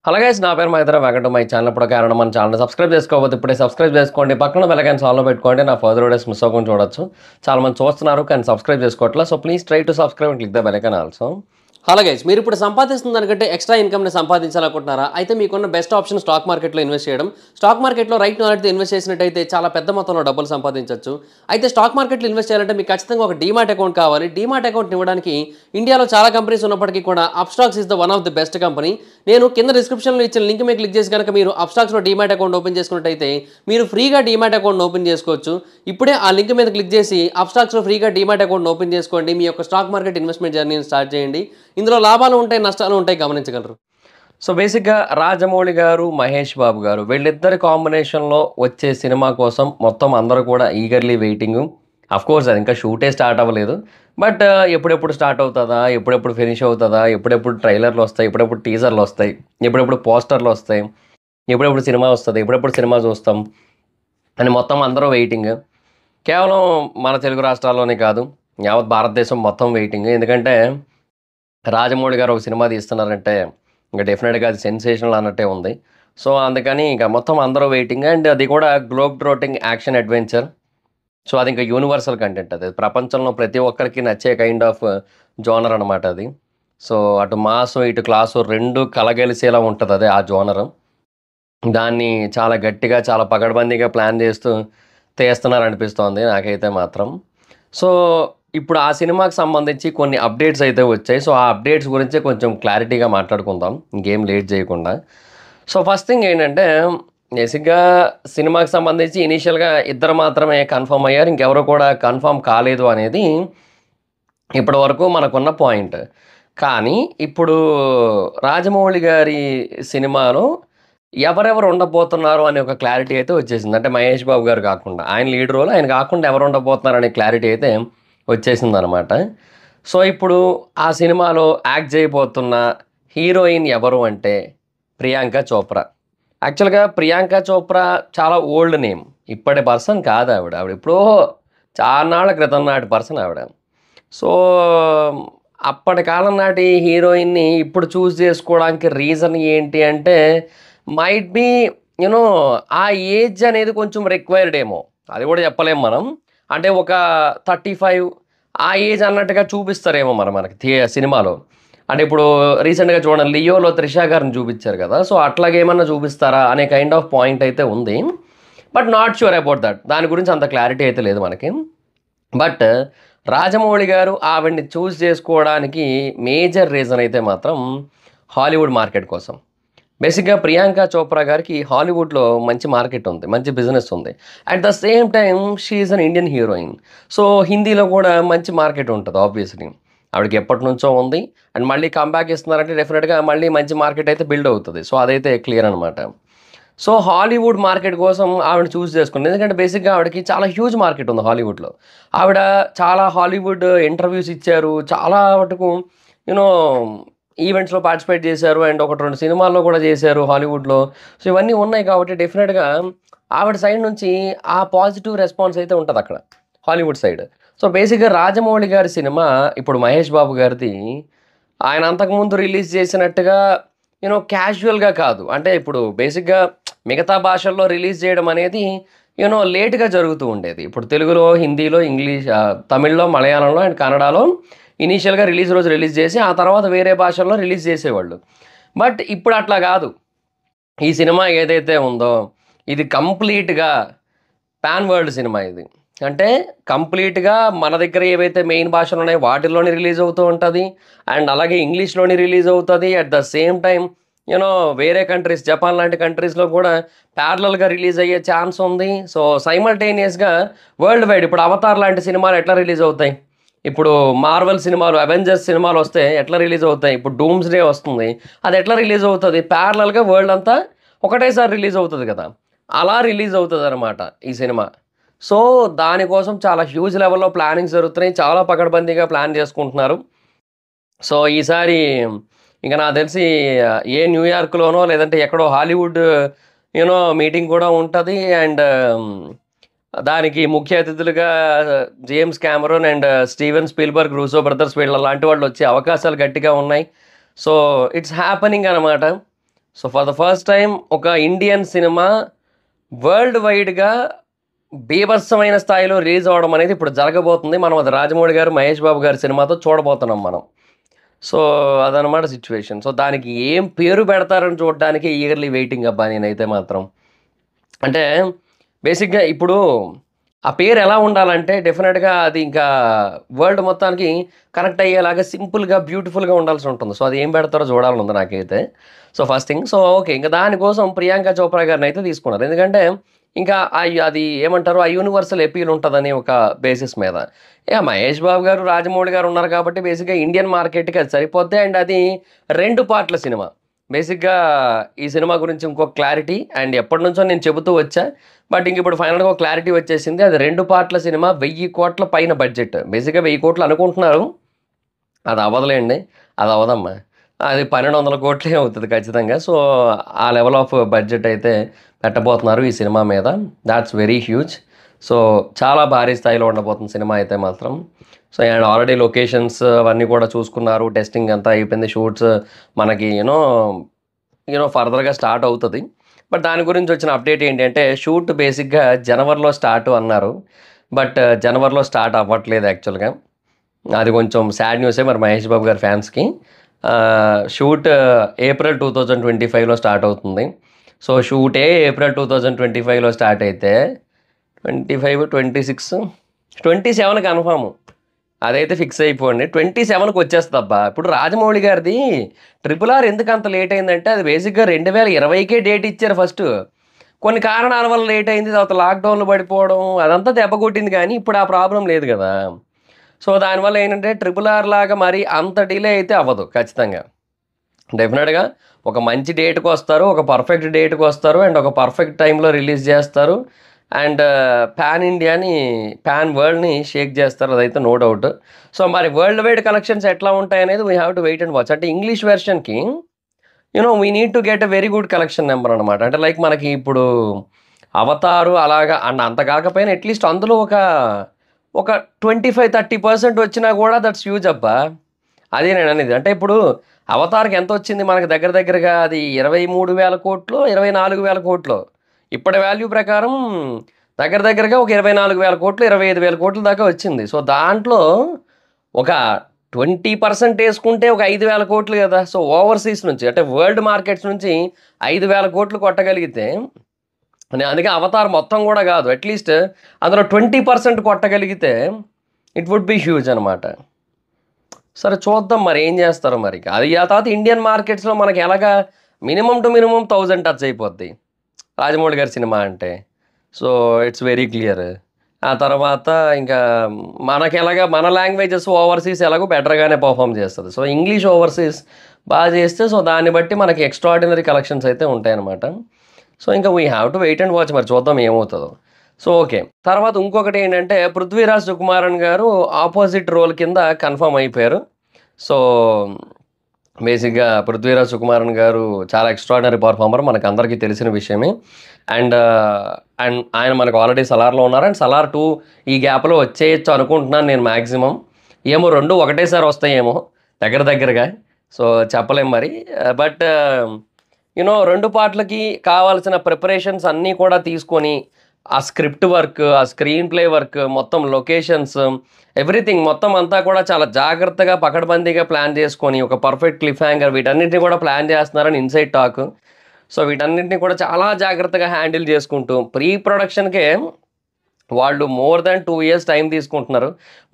Hello guys, నా పేరు Maitra. Welcome to my channel. ఇప్పుడు కారణం మన ఛానల్ సబ్స్క్రైబ్ చేసుకోకపోతే ఇప్పుడే సబ్స్క్రైబ్ చేసుకోండి. పక్కన బెల్ ఐకాన్ ఆన్లో పెట్టుకోండి. నా ఫర్దర్ వీడియోస్ మిస్ అవ్వకుండా చూడొచ్చు. చాలా మంది చూస్తున్నారు కానీ సబ్స్క్రైబ్ చేసుకోవట్లేదు. So please try to subscribe and click the bell icon also. Hello guys, మీరు ఇప్పుడు సంపాదిస్తున్న దానికంటే ఎక్స్ట్రా ఇన్కమ్ని సంపాదించాలనుకుంటున్నారా? అయితే మీకున్న బెస్ట్ ఆప్షన్ స్టాక్ మార్కెట్లో ఇన్వెస్ట్ చేయడం. స్టాక్ మార్కెట్లో రైట్ నాలెడ్జ్ ఇన్వెస్ట్ చేసినట్టయితే చాలా పెద్ద మొత్తంలో డబ్బులు సంపాదించవచ్చు. అయితే స్టాక్ మార్కెట్లో ఇన్వెస్ట్ చేయాలంటే మీకు ఖచ్చితంగా ఒక డీమాట్ అకౌంట్ కావాలి. డీమాట్ అకౌంట్ ఇవ్వడానికి ఇండియాలో చాలా కంపెనీస్ ఉన్నప్పటికీ కూడా Upstox is the one of the best company. నేను కింద డిస్క్రిప్షన్లో ఇచ్చిన లింక్ మీద క్లిక్ చేసి కనుక మీరు అప్స్టాక్స్లో డీమాట్ అకౌంట్ ఓపెన్ చేసుకున్నట్టయితే మీరు ఫ్రీగా డీమాట్ అకౌంట్ ఓపెన్ చేసుకోవచ్చు. ఇప్పుడే ఆ లింక్ మీద క్లిక్ చేసి అప్స్టాక్స్లో ఫ్రీగా డీమాట్ అకౌంట్ ఓపెన్ చేసుకోండి. మీ యొక్క స్టాక్ మార్కెట్ ఇన్వెస్ట్మెంట్ జర్నీని స్టార్ట్ చేయండి. ఇందులో లాభాలు ఉంటాయి, నష్టాలు ఉంటాయి, గమనించగలరు. సో బేసిక్గా రాజమౌళి గారు, మహేష్ బాబు గారు వీళ్ళిద్దరి కాంబినేషన్లో వచ్చే సినిమా కోసం మొత్తం అందరూ కూడా ఈగర్లీ వెయిటింగ్. కోర్స్ అది ఇంకా షూటే స్టార్ట్ అవ్వలేదు. బట్ ఎప్పుడెప్పుడు స్టార్ట్ అవుతుందా, ఎప్పుడెప్పుడు ఫినిష్ అవుతుందా, ఎప్పుడెప్పుడు ట్రైలర్లు వస్తాయి, ఎప్పుడెప్పుడు టీజర్లు వస్తాయి, ఎప్పుడెప్పుడు పోస్టర్లు వస్తాయి, ఎప్పుడెప్పుడు సినిమా వస్తుంది, ఎప్పుడెప్పుడు సినిమా చూస్తాం అని మొత్తం అందరూ వెయిటింగ్. కేవలం మన తెలుగు రాష్ట్రాల్లోనే కాదు, యావత్ భారతదేశం మొత్తం వెయిటింగ్. ఎందుకంటే రాజమౌళి గారు ఒక సినిమా తీస్తున్నారంటే ఇంకా డెఫినెట్గా అది సెన్సేషనల్ అన్నట్టే ఉంది. సో అందుకని ఇంకా మొత్తం అందరూ వెయిటింగ్. అండ్ అది కూడా గ్లోబ్ ట్రోటింగ్ యాక్షన్ అడ్వెంచర్. సో అది ఇంకా యూనివర్సల్ కంటెంట్. అది ప్రపంచంలో ప్రతి ఒక్కరికి నచ్చే కైండ్ ఆఫ్ జోనర్ అనమాట అది. సో అటు మాసు ఇటు క్లాసు రెండు కలగలిసేలా ఉంటుంది అదే ఆ జోనర్. దాన్ని చాలా గట్టిగా చాలా పగడ్బందీగా ప్లాన్ చేస్తూ తీస్తున్నారు అనిపిస్తోంది నాకైతే మాత్రం. సో ఇప్పుడు ఆ సినిమాకి సంబంధించి కొన్ని అప్డేట్స్ అయితే వచ్చాయి. సో ఆ అప్డేట్స్ గురించే కొంచెం క్లారిటీగా మాట్లాడుకుందాం ఇంకేం లేట్ చేయకుండా. సో ఫస్ట్ థింగ్ ఏంటంటే బేసిక్గా సినిమాకి సంబంధించి ఇనీషియల్గా ఇద్దరు మాత్రమే కన్ఫర్మ్ అయ్యారు, ఇంకెవరు కూడా కన్ఫర్మ్ కాలేదు అనేది ఇప్పటి వరకు మనకున్న పాయింట్. కానీ ఇప్పుడు రాజమౌళి గారి సినిమాలో ఎవరెవరు ఉండబోతున్నారు అనే ఒక క్లారిటీ అయితే వచ్చేసింది. అంటే మహేష్ బాబు గారు కాకుండా, ఆయన లీడ్ రోల్ ఆయన కాకుండా ఎవరు ఉండబోతున్నారు అనే క్లారిటీ అయితే వచ్చేసింది అనమాట. సో ఇప్పుడు ఆ సినిమాలో యాక్ట్ చేయబోతున్న హీరోయిన్ ఎవరు అంటే ప్రియాంక చోప్రా. యాక్చువల్గా ప్రియాంక చోప్రా చాలా ఓల్డ్ నేమ్, ఇప్పటి పర్సన్ కాదు ఆవిడ. ఆవిడ ఎప్పుడో చాలా క్రితం నాటి పర్సన్ ఆవిడ. సో అప్పటి కాలం నాటి హీరోయిన్ని ఇప్పుడు చూస్ చేసుకోవడానికి రీజన్ ఏంటి అంటే మైట్ బీ యూనో ఆ ఏజ్ అనేది కొంచెం రిక్వైర్డ్ ఏమో, అది కూడా చెప్పలేము మనం. అంటే ఒక 35 ఆ ఏజ్ అన్నట్టుగా చూపిస్తారేమో మనకి సినిమాలో. అంటే ఇప్పుడు రీసెంట్గా చూడండి లియోలో త్రిషా గారిని చూపించారు కదా, సో అట్లాగేమన్నా చూపిస్తారా అనే కైండ్ ఆఫ్ పాయింట్ అయితే ఉంది. But not sure about that, దాని గురించి అంత క్లారిటీ అయితే లేదు మనకి. బట్ రాజమౌళి గారు ఆవిడ్ని చూస్ చేసుకోవడానికి మేజర్ రీజన్ అయితే మాత్రం హాలీవుడ్ మార్కెట్ కోసం. బేసిక్గా ప్రియాంక చోప్రా గారికి హాలీవుడ్లో మంచి మార్కెట్ ఉంది, మంచి బిజినెస్ ఉంది. At the same time she an Indian heroine. So హిందీలో కూడా మంచి మార్కెట్ ఉంటుంది ఆబ్వియస్లీ. ఆవిడకి ఎప్పటి నుంచో ఉంది. అండ్ మళ్ళీ కంబ్యాక్ ఇస్తున్నారంటే డెఫినెట్గా మళ్ళీ మంచి మార్కెట్ అయితే బిల్డ్ అవుతుంది. సో అదైతే క్లియర్ అనమాట. సో హాలీవుడ్ మార్కెట్ కోసం ఆవిడ చూస్ చేసుకుంది. ఎందుకంటే బేసిక్గా ఆవిడకి చాలా హ్యూజ్ మార్కెట్ ఉంది హాలీవుడ్లో. ఆవిడ చాలా హాలీవుడ్ ఇంటర్వ్యూస్ ఇచ్చారు, చాలా మటుకు యూనో ఈవెంట్స్లో పార్టిసిపేట్ చేశారు. అండ్ 1-2 సినిమాల్లో కూడా చేశారు హాలీవుడ్లో. సో ఇవన్నీ ఉన్నాయి కాబట్టి డెఫినెట్గా ఆవిడ సైడ్ నుంచి ఆ పాజిటివ్ రెస్పాన్స్ అయితే ఉంటుంది అక్కడ హాలీవుడ్ సైడ్. సో బేసిక్గా రాజమౌళి గారి సినిమా ఇప్పుడు మహేష్ బాబు గారిది ఆయన అంతకుముందు రిలీజ్ చేసినట్టుగా క్యాజువల్గా కాదు. అంటే ఇప్పుడు బేసిక్గా మిగతా భాషల్లో రిలీజ్ చేయడం అనేది లేట్గా జరుగుతూ ఉండేది. ఇప్పుడు తెలుగులో, హిందీలో, ఇంగ్లీష్, తమిళ్లో, మలయాళంలో అండ్ కన్నడలో ఇనీషియల్గా రిలీజ్ రోజు రిలీజ్ చేసి ఆ తర్వాత వేరే భాషల్లో రిలీజ్ చేసేవాళ్ళు. బట్ ఇప్పుడు అట్లా కాదు. ఈ సినిమా ఏదైతే ఉందో ఇది కంప్లీట్గా పాన్ వరల్డ్ సినిమా. ఇది అంటే కంప్లీట్గా మన దగ్గర ఏవైతే మెయిన్ భాషలు ఉన్నాయో వాటిల్లోనే రిలీజ్ అవుతూ ఉంటుంది. అండ్ అలాగే ఇంగ్లీష్లోని రిలీజ్ అవుతుంది. అట్ ద సేమ్ టైం వేరే కంట్రీస్, జపాన్ లాంటి కంట్రీస్లో కూడా ప్యారలల్గా రిలీజ్ అయ్యే ఛాన్స్ ఉంది. సో సైమల్టేనియస్గా వరల్డ్ వైడ్ ఇప్పుడు అవతార్ లాంటి సినిమాలు ఎట్లా రిలీజ్ అవుతాయి, ఇప్పుడు మార్వెల్ సినిమాలు, అవెంజర్స్ సినిమాలు వస్తే ఎట్లా రిలీజ్ అవుతాయి, ఇప్పుడు డూమ్స్ డే వస్తుంది, అది ఎట్లా రిలీజ్ అవుతుంది, ప్యారలల్గా వరల్డ్ అంతా ఒకటేసారి రిలీజ్ అవుతుంది కదా, అలా రిలీజ్ అవుతుంది అనమాట ఈ సినిమా. సో దానికోసం చాలా హ్యూజ్ లెవెల్లో ప్లానింగ్స్ జరుగుతున్నాయి, చాలా పకడ్బందీగా ప్లాన్ చేసుకుంటున్నారు. సో ఈసారి ఇంకా నాకు తెలిసి ఏ న్యూయార్క్లోనో లేదంటే ఎక్కడో హాలీవుడ్ మీటింగ్ కూడా ఉంటుంది. అండ్ దానికి ముఖ్య అతిథులుగా James Cameron and Steven Spielberg, Russo brothers వీళ్ళ లాంటి వాళ్ళు వచ్చే అవకాశాలు గట్టిగా ఉన్నాయి. సో ఇట్స్ హ్యాపెనింగ్ అనమాట. So for the first time ఒక ఇండియన్ సినిమా వరల్డ్ వైడ్గా బీభత్సమైన స్థాయిలో రిలీజ్ అవ్వడం అనేది ఇప్పుడు జరగబోతుంది. మనం అది రాజమౌళి గారు, మహేష్ బాబు గారి సినిమాతో చూడబోతున్నాం మనం. సో అదనమాట సిచ్యువేషన్. సో దానికి ఏం పేరు పెడతారని చూడడానికి ఈగర్లీ వెయిటింగ్ అబ్బా నేనైతే మాత్రం. అంటే బేసిక్గా ఇప్పుడు ఆ పేరు ఎలా ఉండాలంటే డెఫినెట్గా అది ఇంకా వరల్డ్ మొత్తానికి కనెక్ట్ అయ్యేలాగా సింపుల్గా బ్యూటిఫుల్గా ఉండాల్సి ఉంటుంది. సో అది ఏం పెడతారో చూడాలని ఉంది నాకైతే. So first thing. So okay, ఇంకా దానికోసం ప్రియాంక చోప్రా గారిని అయితే తీసుకున్నారు. ఎందుకంటే ఇంకా అది ఏమంటారు, ఆ యూనివర్సల్ ఎపీల్ ఉంటుందని ఒక బేసిస్ మీద. ఇక మహేష్ బాబు గారు, రాజమౌళి గారు ఉన్నారు కాబట్టి బేసిక్గా ఇండియన్ మార్కెట్కి అది సరిపోద్ది. అండ్ అది 2 పార్ట్ల సినిమా. బేసిక్గా ఈ సినిమా గురించి ఇంకొక క్లారిటీ అండ్ ఎప్పటి నుంచో నేను చెబుతూ వచ్చా. బట్ ఇంక ఇప్పుడు ఫైనల్గా ఒక క్లారిటీ వచ్చేసింది. అది 2 పార్ట్ల సినిమా, 1000 కోట్ల పైన బడ్జెట్. బేసిక్గా 1000 కోట్లు అనుకుంటున్నారు, అది అవ్వదులేండి, అది అవ్వదమ్మా. అది 1200 కోట్లే అవుతుంది ఖచ్చితంగా. సో ఆ లెవెల్ ఆఫ్ బడ్జెట్ అయితే పెట్టబోతున్నారు ఈ సినిమా మీద. That's very huge. సో చాలా భారీ స్థాయిలో ఉండబోతుంది సినిమా అయితే మాత్రం. సో అండ్ ఆల్రెడీ లొకేషన్స్ అవన్నీ కూడా చూసుకున్నారు, టెస్టింగ్ అంతా అయిపోయింది, షూట్స్ మనకి యూనో ఫర్దర్గా స్టార్ట్ అవుతుంది. బట్ దాని గురించి వచ్చిన అప్డేట్ ఏంటంటే షూట్ బేసిక్గా జనవరిలో స్టార్ట్ అన్నారు. బట్ జనవరిలో స్టార్ట్ అవ్వట్లేదు యాక్చువల్గా. అది కొంచెం సాడ్ న్యూసే మరి మహేష్ బాబు గారి ఫ్యాన్స్కి. షూట్ ఏప్రిల్ 2025లో స్టార్ట్ అవుతుంది. సో షూటే ఏప్రిల్ 2025లో స్టార్ట్ అయితే 25, 26, 27 కన్ఫాము. అదైతే ఫిక్స్ అయిపోండి. 27కి వచ్చేస్తుంది అబ్బా. ఇప్పుడు రాజమౌళి గారిది RRR ఎందుకు అంత లేట్ అయిందంటే అది బేసిక్గా 2020కే డేట్ ఇచ్చారు ఫస్ట్. కొన్ని కారణాల వల్ల లేట్ అయింది, తర్వాత లాక్డౌన్లో పడిపోవడం అదంతా దెబ్బ కొట్టింది. కానీ ఇప్పుడు ఆ ప్రాబ్లం లేదు కదా. సో దానివల్ల ఏంటంటే RRR లాగా మరి అంత డిలే అయితే అవ్వదు ఖచ్చితంగా. డెఫినెట్గా ఒక మంచి డేట్కి వస్తారు, ఒక పర్ఫెక్ట్ డేట్కి వస్తారు అండ్ ఒక పర్ఫెక్ట్ టైంలో రిలీజ్ చేస్తారు. అండ్ పాన్ ఇండియాని, పాన్ వరల్డ్ని షేక్ చేస్తారు, అదైతే నో డౌట్. సో మరి వరల్డ్ వైడ్ కలెక్షన్స్ ఎట్లా ఉంటాయి అనేది we have to wait and watch. అంటే ఇంగ్లీష్ వెర్షన్కి we need to get a very good collection number అనమాట. అంటే లైక్ మనకి ఇప్పుడు అవతారు అలాగా అండ్ అంత కాకపోయినా అట్లీస్ట్ అందులో ఒక 25-30% వచ్చినా కూడా దట్స్ హ్యూజ్ అబ్బా. అదే నేను అనేది. అంటే ఇప్పుడు అవతార్కి ఎంత వచ్చింది మనకి దగ్గరగా అది 23,000 కోట్లు, 24,000 కోట్లు. ఇప్పటి వాల్యూ ప్రకారం దగ్గరగా ఒక 24,000 కోట్లు, 25,000 కోట్ల దాకా వచ్చింది. సో దాంట్లో ఒక 20% వేసుకుంటే ఒక 5,000 కోట్లు కదా. సో ఓవర్సీస్ నుంచి అంటే వరల్డ్ మార్కెట్స్ నుంచి 5,000 కోట్లు కొట్టగలిగితే, అందుకే అవతార్ మొత్తం కూడా కాదు, అట్లీస్ట్ అందులో 20% కొట్టగలిగితే ఇట్ వుడ్ బి హ్యూజ్ అనమాట. సరే చూద్దాం మరి ఏం చేస్తారో మరి. అది ఆ తర్వాత ఇండియన్ మార్కెట్స్లో మనకి ఎలాగా మినిమం టు మినిమం 1000 టచ్ అయిపోద్ది రాజమౌళి గారి సినిమా అంటే. So it's very clear. ఆ తర్వాత ఇంకా మనకి ఎలాగా మన లాంగ్వేజెస్ ఓవర్సీస్ ఎలాగో బెటర్గానే పర్ఫామ్ చేస్తుంది. సో ఇంగ్లీష్ ఓవర్సీస్ బాగా చేస్తే సో దాన్ని బట్టి మనకి ఎక్స్ట్రాడినరీ కలెక్షన్స్ అయితే ఉంటాయన్నమాట. సో ఇంకా we have to wait and watch, మరి చూద్దాం ఏమవుతుందో. సో ఓకే, తర్వాత ఇంకొకటి ఏంటంటే పృథ్వీరాజ్ సుకుమారన్ గారు ఆపోజిట్ రోల్ కింద కన్ఫర్మ్ అయిపోయారు. సో బేసిక్గా పృథ్వీరాజ్ సుకుమారన్ గారు చాలా ఎక్స్ట్రాడినరీ పర్ఫార్మర్, మనకు అందరికీ తెలిసిన విషయమే. అండ్ ఆయన మనకు ఆల్రెడీ సలార్లో ఉన్నారు. అండ్ సలార్ 2 ఈ గ్యాప్లో వచ్చేయచ్చు అనుకుంటున్నాను నేను మ్యాక్సిమం. ఏమో 2 ఒకటేసారి వస్తాయేమో దగ్గరగా. సో చెప్పలేం మరి. బట్ 2 పార్ట్లకి కావాల్సిన ప్రిపరేషన్స్ అన్నీ కూడా తీసుకొని ఆ స్క్రిప్ట్ వర్క్, ఆ స్క్రీన్ ప్లే వర్క్, మొత్తం లొకేషన్స్, ఎవ్రీథింగ్ మొత్తం అంతా కూడా చాలా జాగ్రత్తగా పకడ్బందీగా ప్లాన్ చేసుకొని ఒక పర్ఫెక్ట్ క్లిఫ్ హ్యాంగర్ వీటన్నిటిని కూడా ప్లాన్ చేస్తున్నారని ఇన్సైడ్ టాక్. సో వీటన్నిటిని కూడా చాలా జాగ్రత్తగా హ్యాండిల్ చేసుకుంటూ ప్రీ ప్రొడక్షన్కే వాళ్ళు మోర్ దాన్ 2 years టైం తీసుకుంటున్నారు.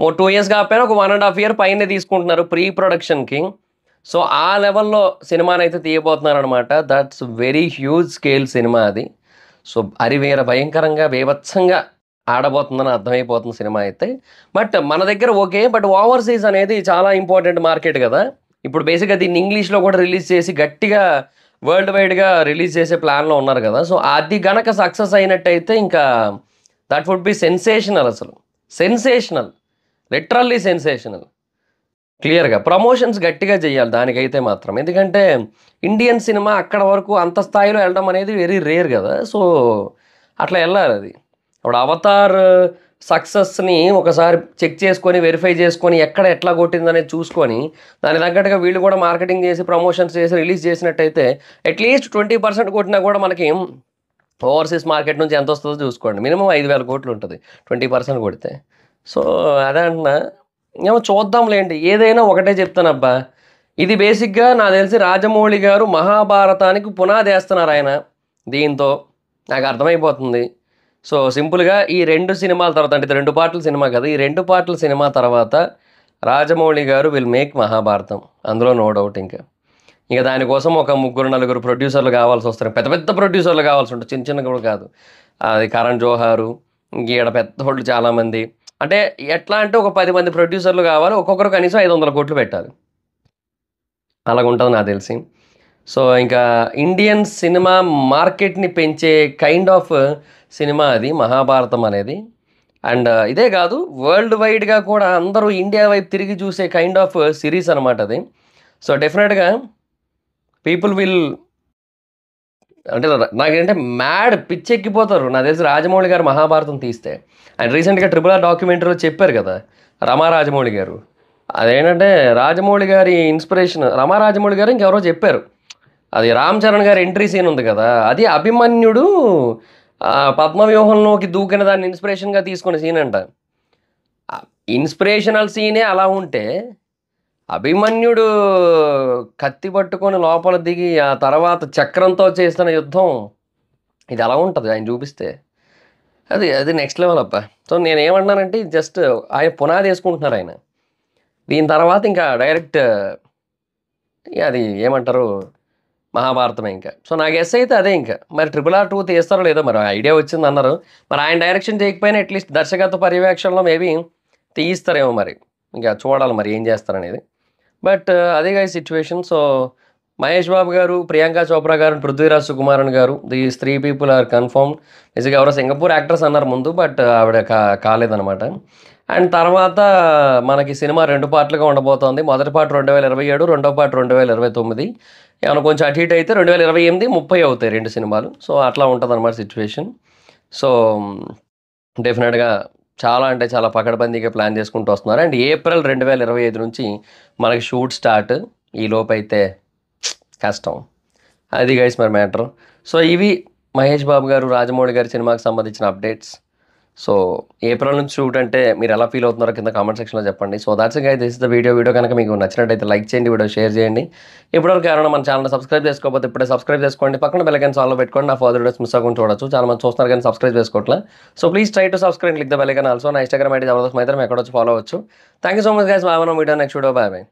2 years కాకపోయినా ఒక 1.5 year పైనే తీసుకుంటున్నారు ప్రీ ప్రొడక్షన్కి. సో ఆ లెవెల్లో సినిమాని అయితే తీయబోతున్నారు అనమాట. That's very huge scale cinema అది. సో అరివేర భయంకరంగా బీభత్సంగా ఆడబోతుందని అర్థమైపోతుంది సినిమా అయితే. బట్ మన దగ్గర ఓకే, బట్ ఓవర్సీస్ అనేది చాలా ఇంపార్టెంట్ మార్కెట్ కదా. ఇప్పుడు బేసిక్గా దీన్ని ఇంగ్లీష్లో కూడా రిలీజ్ చేసి గట్టిగా వరల్డ్ వైడ్గా రిలీజ్ చేసే ప్లాన్లో ఉన్నారు కదా. సో అది గనక సక్సెస్ అయినట్టయితే ఇంకా దట్ వుడ్ బి సెన్సేషనల్, అసలు సెన్సేషనల్, లిటరల్లీ సెన్సేషనల్. క్లియర్గా ప్రమోషన్స్ గట్టిగా చేయాలి దానికైతే మాత్రం. ఎందుకంటే ఇండియన్ సినిమా అక్కడ వరకు అంత స్థాయిలో వెళ్ళడం అనేది వెరీ రేర్ కదా. సో అట్లా వెళ్ళాలి అది. ఇప్పుడు అవతార్ సక్సెస్ని ఒకసారి చెక్ చేసుకొని వెరిఫై చేసుకొని ఎక్కడ ఎట్లా కొట్టిందనేది చూసుకొని దాని తగ్గట్టుగా వీళ్ళు కూడా మార్కెటింగ్ చేసి ప్రమోషన్స్ చేసి రిలీజ్ చేసినట్టయితే అట్లీస్ట్ 20% కొట్టినా కూడా మనకి ఓవర్సీస్ మార్కెట్ నుంచి ఎంత వస్తుందో చూసుకోండి. మినిమం 5,000 కోట్లు ఉంటుంది 20% కొడితే. సో అదే అంటున్నా, ఏమో చూద్దాంలేండి. ఏదైనా ఒకటే చెప్తానబ్బా, ఇది బేసిక్గా నాకు తెలిసి రాజమౌళి గారు మహాభారతానికి పునాది వేస్తున్నారు ఆయన. దీంతో నాకు అర్థమైపోతుంది. సో సింపుల్గా ఈ 2 సినిమాల తర్వాత, అంటే ఇది 2 పార్ట్ల సినిమా కదా, ఈ 2 పార్ట్ల సినిమా తర్వాత రాజమౌళి గారు విల్ మేక్ మహాభారతం, అందులో నో డౌట్. ఇంకా దానికోసం ఒక 3-4 ప్రొడ్యూసర్లు కావాల్సి వస్తారు. పెద్ద పెద్ద ప్రొడ్యూసర్లు కావాల్సి ఉంటుంది, చిన్న చిన్న కూడా కాదు. అది కరణ్ జోహారు, ఈడ పెద్ద వాళ్ళు చాలామంది. అంటే ఎట్లా అంటే ఒక 10 మంది ప్రొడ్యూసర్లు కావాలి, ఒక్కొక్కరు కనీసం 500 కోట్లు పెట్టాలి. అలాగుంటుంది నాకు తెలిసి. సో ఇంకా ఇండియన్ సినిమా మార్కెట్ని పెంచే కైండ్ ఆఫ్ సినిమా అది మహాభారతం అనేది. అండ్ ఇదే కాదు, వరల్డ్ వైడ్గా కూడా అందరూ ఇండియా వైపు తిరిగి చూసే కైండ్ ఆఫ్ సిరీస్ అనమాట అది. సో డెఫినెట్గా పీపుల్ విల్, అంటే నాకేంటే మ్యాడ్ పిచ్చెక్కిపోతారు నాకు తెలిసి రాజమౌళి గారు మహాభారతం తీస్తే. అండ్ రీసెంట్గా RRR డాక్యుమెంటరీలో చెప్పారు కదా రమా రాజమౌళి గారు, అదేంటంటే రాజమౌళి గారి ఇన్స్పిరేషన్ రమా రాజమౌళి గారు ఇంకెవరో చెప్పారు, అది రామ్ చరణ్ గారి ఎంట్రీ సీన్ ఉంది కదా, అది అభిమన్యుడు పద్మవ్యూహంలోకి దూకిన దాన్ని ఇన్స్పిరేషన్గా తీసుకునే సీన్ అంట. ఇన్స్పిరేషనల్ సీనే అలా ఉంటే అభిమన్యుడు కత్తి పట్టుకొని లోపల దిగి ఆ తర్వాత చక్రంతో చేస్తున్న యుద్ధం ఇది ఎలా ఉంటుంది ఆయన చూపిస్తే, అది అది నెక్స్ట్ లెవెల్ అబ్బా. సో నేనేమంటున్నానంటే జస్ట్ ఆయన పునాది వేసుకుంటున్నారు ఆయన. దీని తర్వాత ఇంకా డైరెక్ట్ అది ఏమంటారు మహాభారతమే ఇంకా. సో నా గెస్ అయితే అదే. ఇంకా మరి RRR 2 తీస్తారో లేదో, మరి ఐడియా వచ్చింది అన్నారు. మరి ఆయన డైరెక్షన్ చేయకపోయినా అట్లీస్ట్ దర్శకత్వ పర్యవేక్షణలో మేబీ తీయిస్తారేమో, మరి ఇంకా చూడాలి మరి ఏం చేస్తారనేది. బట్ అదే గారి సిచ్యువేషన్. సో మహేష్ బాబు గారు, ప్రియాంక చోప్రా గారు, పృథ్వీరాజ్ సుకుమారన్ గారు, దీస్ 3 పీపుల్ ఆర్ కన్ఫర్మ్. నిజంగా ఎవరో సింగపూర్ యాక్టర్స్ అన్నారు ముందు, బట్ ఆవిడ కాలేదనమాట. అండ్ తర్వాత మనకి సినిమా 2 పార్ట్లుగా ఉండబోతోంది. మొదటి పార్ట్ 2027, రెండో పార్ట్ 2029. ఏమైనా కొంచెం అటు ఇటు అయితే 2028, 30 అవుతాయి 2 సినిమాలు. సో అట్లా ఉంటుంది అనమాట సిచ్యువేషన్. సో డెఫినెట్గా చాలా అంటే చాలా పకడ్బందీగా ప్లాన్ చేసుకుంటూ వస్తున్నారు. అండ్ ఏప్రిల్ 2025 నుంచి మనకి షూట్ స్టార్ట్. ఈ లోపు అయితే కష్టం. అది గైస్ మరి మ్యాటర్. సో ఇవి మహేష్ బాబు గారు, రాజమౌళి గారి సినిమాకి సంబంధించిన అప్డేట్స్. సో ఏప్రిల్ నుంచి షూట్ అంటే మీరు ఎలా ఫీల్ అవుతున్నారో కింద కామెంట్ సెక్షన్లో చెప్పండి. So that's guys, this is the video కనుక మీకు నచ్చినట్టయితే లైక్ చేయండి, వీడియో షేర్ చేయండి. ఇప్పటివరకు ఎవరైనా మన ఛానల్ సబ్స్క్రైబ్ చేసుకోకపోతే ఇప్పుడే సబ్స్క్రైబ్ చేసుకోండి, పక్కన బెల్ ఐకాన్ ఆన్లో పెట్టుకోండి. నా ఫర్దర్ వీడియోస్ మిస్ అవ్వకుండా చూడొచ్చు. చాలా మంది చూస్తున్నారు కానీ సబ్స్క్రైబ్ చేసుకోవట్లే. So please try to subscribe, click the bell icon also. నా ఇన్స్టాగ్రామ్ ఐడి జబర్దస్త్ మైత్రం ఎక్కడొచ్చి ఫాలో అవ్వచ్చు. Thank you so much guys. Bye. Video next video. Bye bye.